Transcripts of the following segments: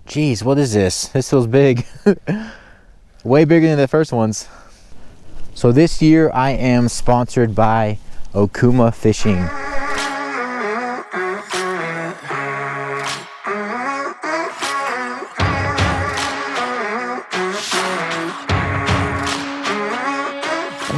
Jeez, what is this? This feels big. Way bigger than the first ones. So this year I am sponsored by Okuma Fishing.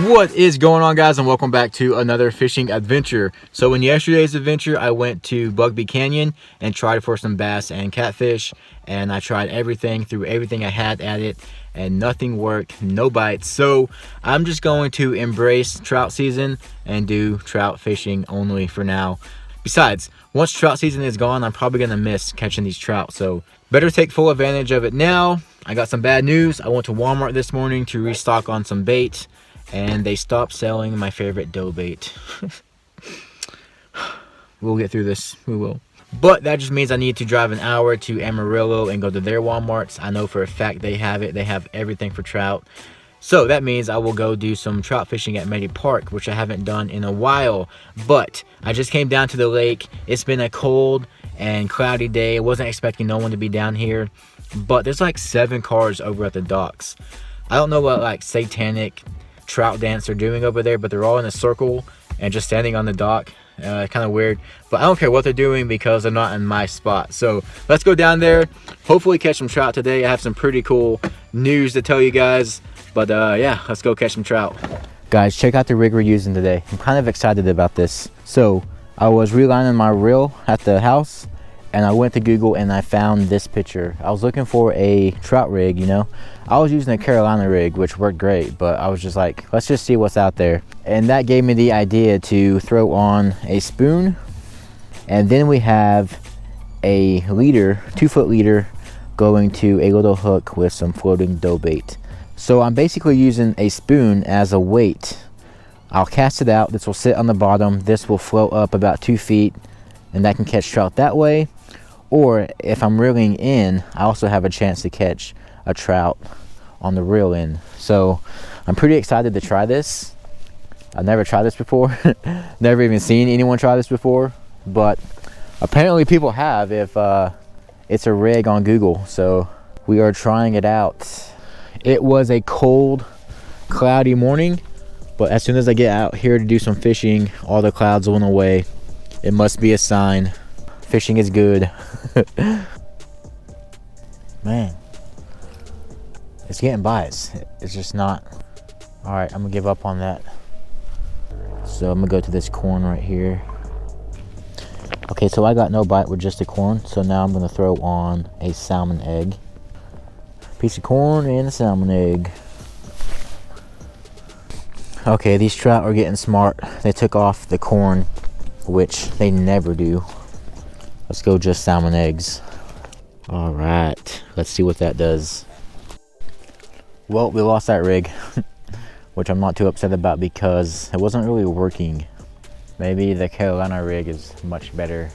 What is going on, guys, and welcome back to another fishing adventure. So in yesterday's adventure I went to Bugby Canyon and tried for some bass and catfish, and I tried everything, threw everything I had at it, and nothing worked, no bites. So I'm just going to embrace trout season and do trout fishing only for now. Besides, once trout season is gone, I'm probably gonna miss catching these trout, so better take full advantage of it now. I got some bad news. I went to Walmart this morning to restock on some bait, and they stopped selling my favorite dough bait. We'll get through this, we will. But that just means I need to drive an hour to Amarillo and go to their Walmarts. I know for a fact they have it. They have everything for trout. So that means I will go do some trout fishing at Meddy Park, which I haven't done in a while. But I just came down to the lake. It's been a cold and cloudy day. I wasn't expecting no one to be down here. But there's like 7 cars over at the docks. I don't know what like satanic trout dance they're doing over there, but they're all in a circle and just standing on the dock. Kind of weird, but I don't care what they're doing because they're not in my spot. So let's go down there, hopefully catch some trout today. I have some pretty cool news to tell you guys, but yeah, let's go catch some trout. Guys, check out the rig we're using today. I'm kind of excited about this. So I was relining my reel at the house, and I went to Google and I found this picture. I was looking for a trout rig, you know. I was using a Carolina rig, which worked great, but I was just like, let's just see what's out there. And that gave me the idea to throw on a spoon. And then we have a leader, 2-foot leader, going to a little hook with some floating dough bait. So I'm basically using a spoon as a weight. I'll cast it out. This will sit on the bottom. This will float up about 2 feet, and I can catch trout that way. Or if I'm reeling in, I also have a chance to catch a trout on the reel in. So I'm pretty excited to try this. I've never tried this before. Never even seen anyone try this before, but apparently people have if it's a rig on Google. So we are trying it out. It was a cold, cloudy morning, but as soon as I get out here to do some fishing, all the clouds went away. It must be a sign. Fishing is good. Man, it's getting bites. It's just not. All right, I'm gonna give up on that. So I'm gonna go to this corn right here. Okay, so I got no bite with just the corn. So now I'm gonna throw on a salmon egg. Piece of corn and a salmon egg. Okay, these trout are getting smart. They took off the corn, which they never do. Let's go just salmon eggs. All right, let's see what that does. Well, we lost that rig, which I'm not too upset about because it wasn't really working. Maybe the Carolina rig is much better.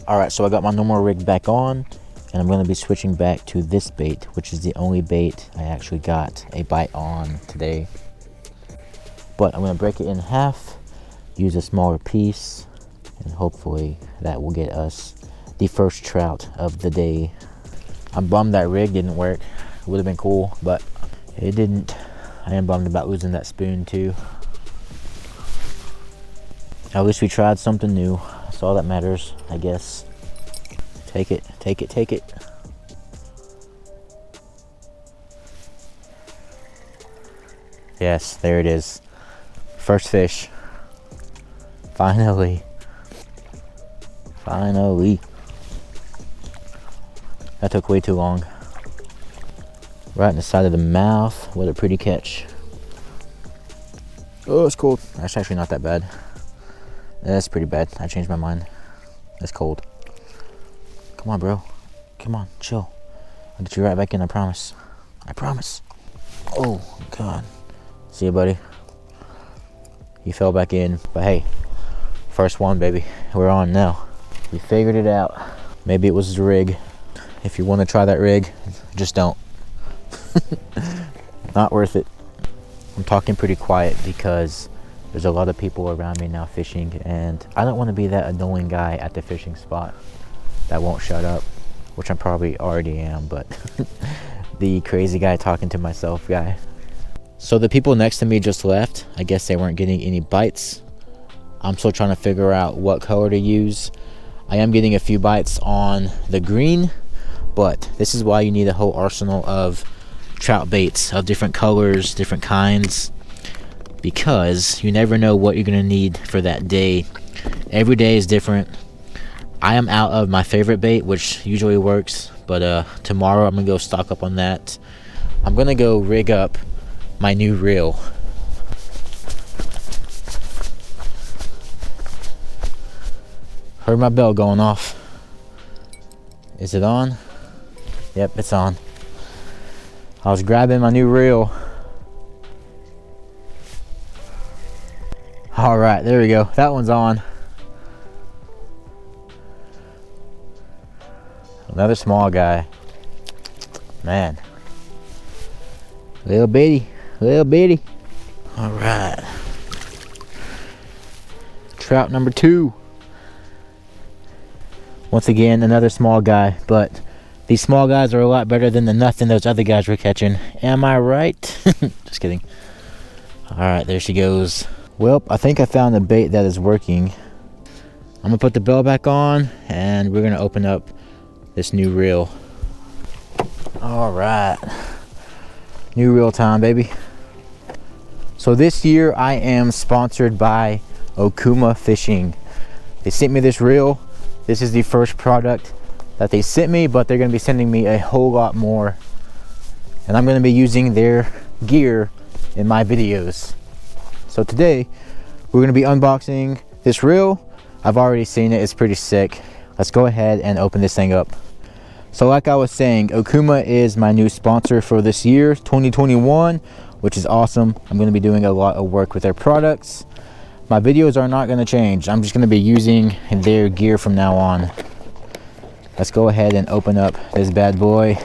All right, so I got my normal rig back on, and I'm gonna be switching back to this bait, which is the only bait I actually got a bite on today. But I'm gonna break it in half, use a smaller piece, and hopefully that will get us the first trout of the day. I'm bummed that rig didn't work. It would have been cool, but it didn't. I am bummed about losing that spoon too. At least we tried something new. That's all that matters, I guess. Take it, take it, take it. Yes, there it is. First fish. Finally. Finally. That took way too long. Right in the side of the mouth. What a pretty catch. Oh, it's cold. That's actually not that bad. That's pretty bad. I changed my mind. It's cold. Come on, bro. Come on, chill. I'll get you right back in, I promise. I promise. Oh, God. See you, buddy. He fell back in. But hey, first one, baby. We're on now. We figured it out. Maybe it was the rig. If you want to try that rig, just don't. Not worth it. I'm talking pretty quiet because there's a lot of people around me now fishing, and I don't want to be that annoying guy at the fishing spot that won't shut up. which I probably already am, but the crazy guy talking to myself guy. So the people next to me just left. I guess they weren't getting any bites. I'm still trying to figure out what color to use. I am getting a few bites on the green, but this is why you need a whole arsenal of trout baits of different colors, different kinds, because you never know what you're gonna need for that day. Every day is different. I am out of my favorite bait, which usually works, but tomorrow I'm gonna go stock up on that. I'm gonna go rig up my new reel. Heard my bell going off. Is it on? Yep, it's on. I was grabbing my new reel. All right, there we go. That one's on. Another small guy. Man. Little bitty. Little bitty. All right. Trout number 2. Once again, another small guy, but these small guys are a lot better than the nothing those other guys were catching. Am I right? Just kidding. All right, there she goes. Well, I think I found a bait that is working. I'm gonna put the bell back on and we're gonna open up this new reel. All right, new reel time, baby. So this year I am sponsored by Okuma Fishing. They sent me this reel. This is the first product that they sent me, but they're gonna be sending me a whole lot more. And I'm gonna be using their gear in my videos. So today, we're gonna be unboxing this reel. I've already seen it, it's pretty sick. Let's go ahead and open this thing up. So like I was saying, Okuma is my new sponsor for this year, 2021, which is awesome. I'm gonna be doing a lot of work with their products. My videos are not going to change. I'm just going to be using their gear from now on. Let's go ahead and open up this bad boy.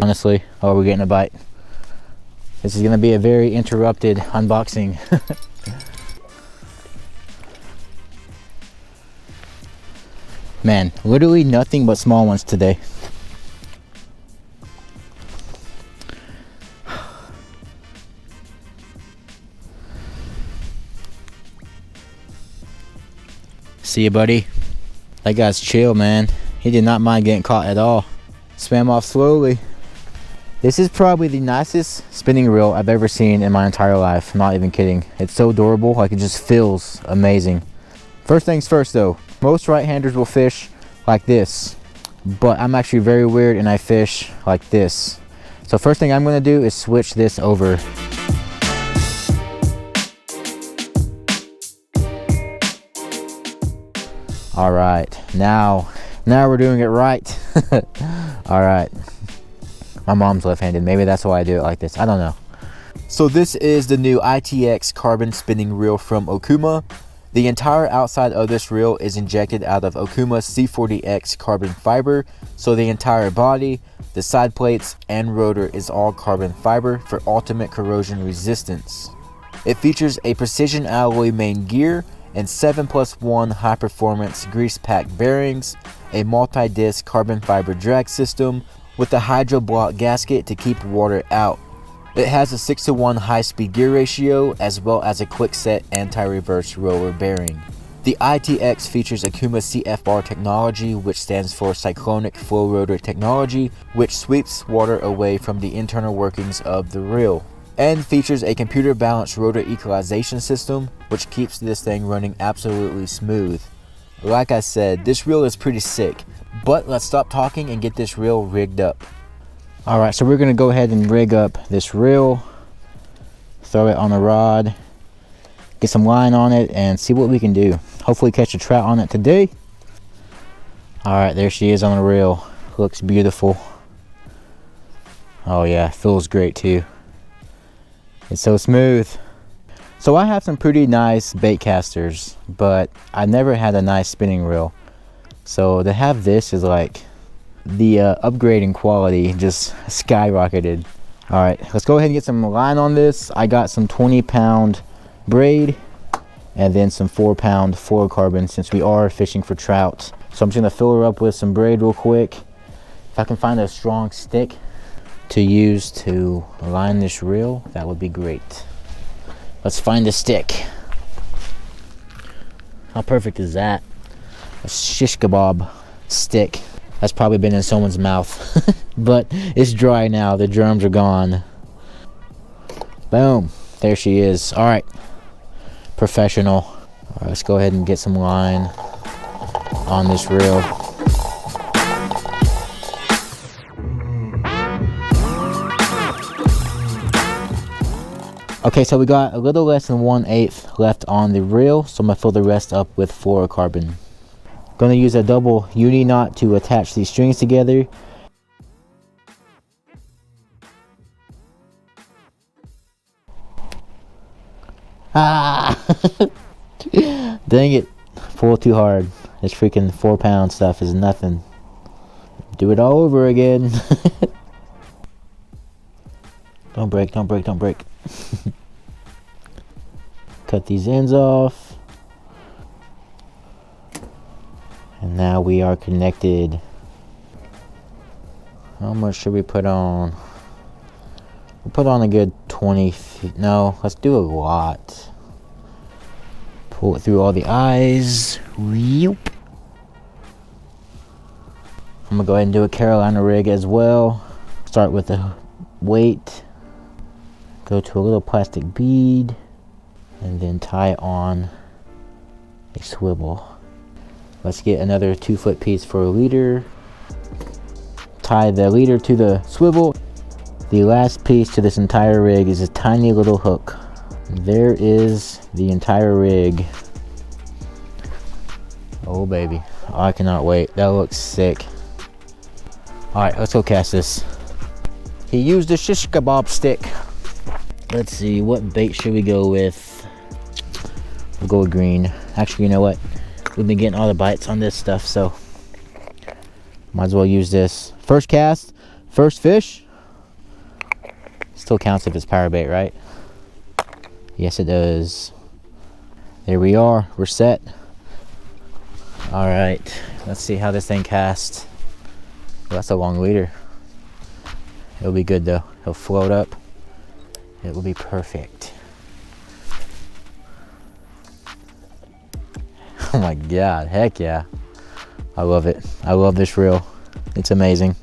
Honestly, oh, we're getting a bite. This is going to be a very interrupted unboxing. Man, literally nothing but small ones today. See you, buddy. That guy's chill, man. He did not mind getting caught at all. Swam off slowly. This is probably the nicest spinning reel I've ever seen in my entire life. I'm not even kidding. It's so durable, like it just feels amazing. First things first though, most right-handers will fish like this, but I'm actually very weird and I fish like this. So first thing I'm gonna do is switch this over. All right, now we're doing it right. All right, my mom's left-handed. Maybe that's why I do it like this. I don't know. So this is the new ITX Carbon spinning reel from Okuma. The entire outside of this reel is injected out of Okuma C40X carbon fiber. So the entire body, the side plates, and rotor is all carbon fiber for ultimate corrosion resistance. It features a precision alloy main gear and 7+1 high performance grease pack bearings, a multi-disc carbon fiber drag system with a hydro block gasket to keep water out. It has a 6:1 high-speed gear ratio as well as a quick set anti-reverse roller bearing. The ITX features Okuma CFR technology, which stands for cyclonic flow rotor technology, which sweeps water away from the internal workings of the reel, and features a computer balanced rotor equalization system, which keeps this thing running absolutely smooth. Like I said, this reel is pretty sick, but let's stop talking and get this reel rigged up. All right, so we're gonna go ahead and rig up this reel, throw it on a rod, get some line on it, and see what we can do. Hopefully catch a trout on it today. All right, there she is on the reel. Looks beautiful. Oh yeah, feels great too. It's so smooth. So I have some pretty nice bait casters, but I never had a nice spinning reel. So to have this is like the upgrade in quality just skyrocketed. All right, let's go ahead and get some line on this. I got some 20-pound braid and then some 4-pound fluorocarbon since we are fishing for trout. So I'm just gonna fill her up with some braid real quick. If I can find a strong stick to use to line this reel, that would be great. Let's find a stick. How perfect is that? A shish kebab stick. That's probably been in someone's mouth. But it's dry now, the germs are gone. Boom, there she is. All right, professional. All right, let's go ahead and get some line on this reel. Okay, so we got a little less than 1/8 left on the reel, so I'm gonna fill the rest up with fluorocarbon. Gonna use a double uni knot to attach these strings together. Ah! Dang it, pull too hard. This freaking 4-pound stuff is nothing. Do it all over again. Don't break, don't break, don't break. Cut these ends off. And now we are connected. How much should we put on? We'll put on a good 20 feet. No, let's do a lot. Pull it through all the eyes. Whoop. I'm gonna go ahead and do a Carolina rig as well. Start with the weight. Go to a little plastic bead. And then tie on a swivel. Let's get another 2-foot piece for a leader. Tie the leader to the swivel. The last piece to this entire rig is a tiny little hook. There is the entire rig. Oh baby, oh, I cannot wait. That looks sick. All right, let's go cast this. He used a shish kebab stick. Let's see, what bait should we go with? We'll go with green. Actually, you know what? We've been getting all the bites on this stuff, so might as well use this. First cast, first fish. Still counts if it's power bait, right? Yes, it does. There we are. We're set. All right. Let's see how this thing casts. Well, that's a long leader. It'll be good though. It'll float up. It will be perfect. Oh my God, heck yeah. I love it. I love this reel. It's amazing.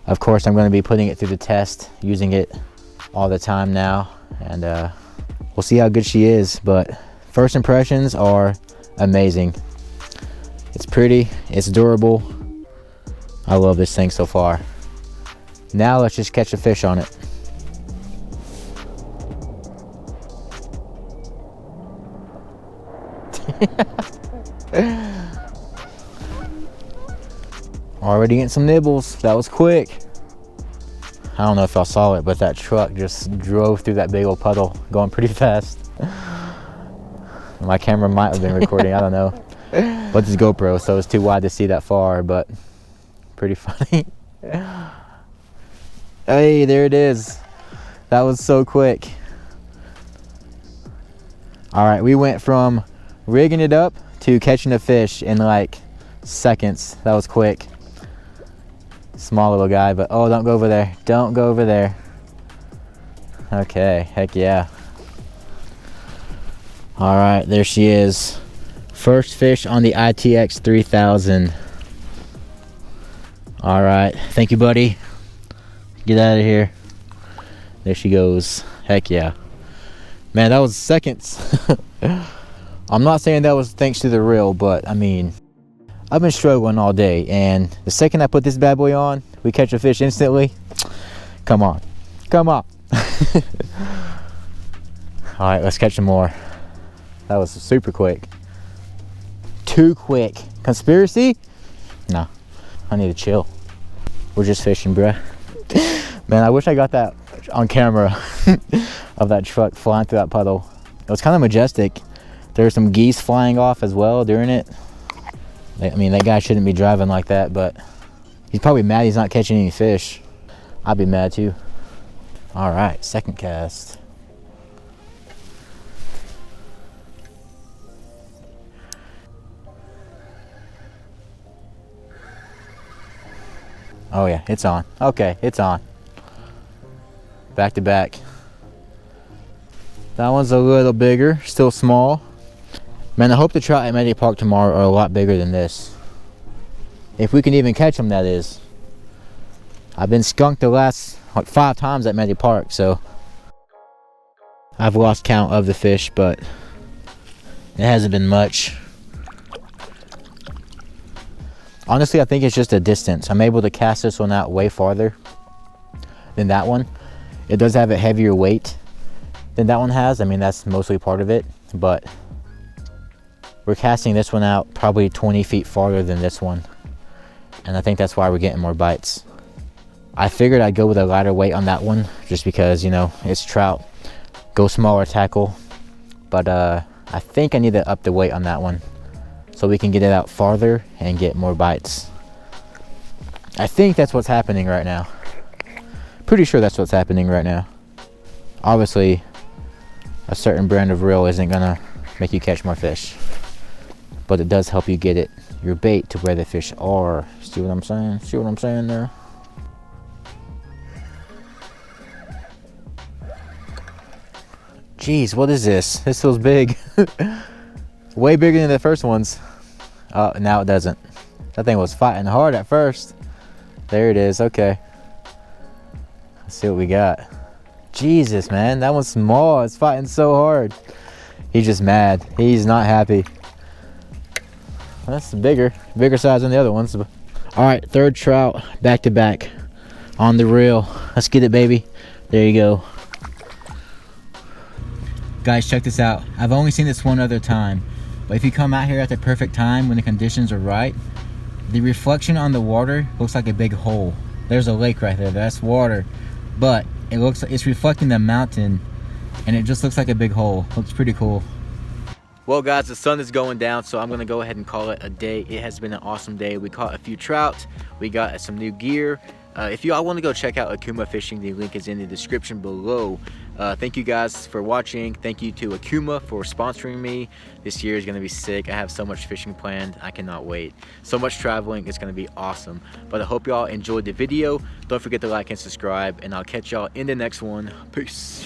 Of course, I'm going to be putting it through the test, using it all the time now, and we'll see how good she is, but first impressions are amazing. It's pretty, it's durable. I love this thing so far. Now let's just catch a fish on it. Already getting some nibbles. That was quick. I don't know if y'all saw it, but that truck just drove through that big old puddle going pretty fast. My camera might have been recording, I don't know. But it's GoPro, so it's too wide to see that far, but pretty funny. Hey, there it is. That was so quick. All right, we went from rigging it up to catching a fish in like seconds. That was quick. Small little guy, but oh, don't go over there. Don't go over there. Okay, heck yeah. All right, there she is. First fish on the ITX 3000. All right, thank you, buddy. Get out of here. There she goes. Heck yeah. Man, that was seconds. I'm not saying that was thanks to the reel, but I mean, I've been struggling all day, and the second I put this bad boy on, we catch a fish instantly. Come on. Come on. All right, let's catch some more. That was super quick. Too quick. Conspiracy? No, I need to chill. We're just fishing, bruh. Man, I wish I got that on camera of that truck flying through that puddle. It was kind of majestic. There were some geese flying off as well during it. I mean, that guy shouldn't be driving like that, but he's probably mad he's not catching any fish. I'd be mad too. All right, second cast. Oh yeah, it's on. Okay, it's on. Back to back. That one's a little bigger, still small. Man, I hope the trout at Medley Park tomorrow are a lot bigger than this. If we can even catch them, that is. I've been skunked the last like 5 times at Medley Park, so I've lost count of the fish, but it hasn't been much. Honestly, I think it's just a distance. I'm able to cast this one out way farther than that one. It does have a heavier weight than that one has. I mean, that's mostly part of it, but we're casting this one out probably 20 feet farther than this one. And I think that's why we're getting more bites. I figured I'd go with a lighter weight on that one just because, you know, it's trout. Go smaller tackle. But I think I need to up the weight on that one so we can get it out farther and get more bites. I think that's what's happening right now. Pretty sure that's what's happening right now. Obviously, a certain brand of reel isn't gonna make you catch more fish, but it does help you get it, your bait, to where the fish are. See what I'm saying? See what I'm saying there? Jeez, what is this? This feels big. Way bigger than the first ones. Oh, now it doesn't. That thing was fighting hard at first. There it is, okay. Let's see what we got. Jesus, man, that one's small. It's fighting so hard. He's just mad. He's not happy. That's bigger size than the other ones. All right, third trout, back to back on the reel. Let's get it, baby. There you go. Guys, check this out. I've only seen this one other time, but if you come out here at the perfect time when the conditions are right, the reflection on the water looks like a big hole. There's a lake right there. That's water, but it looks like it's reflecting the mountain, and it just looks like a big hole. Looks pretty cool. Well guys, the sun is going down, so I'm gonna go ahead and call it a day. It has been an awesome day. We caught a few trout, we got some new gear. If you all want to go check out Okuma Fishing, the link is in the description below. Thank you guys for watching. Thank you to Okuma for sponsoring me. This year is going to be sick. I have so much fishing planned. I cannot wait. So much traveling. It's going to be awesome. But I hope y'all enjoyed the video. Don't forget to like and subscribe, and I'll catch y'all in the next one. Peace.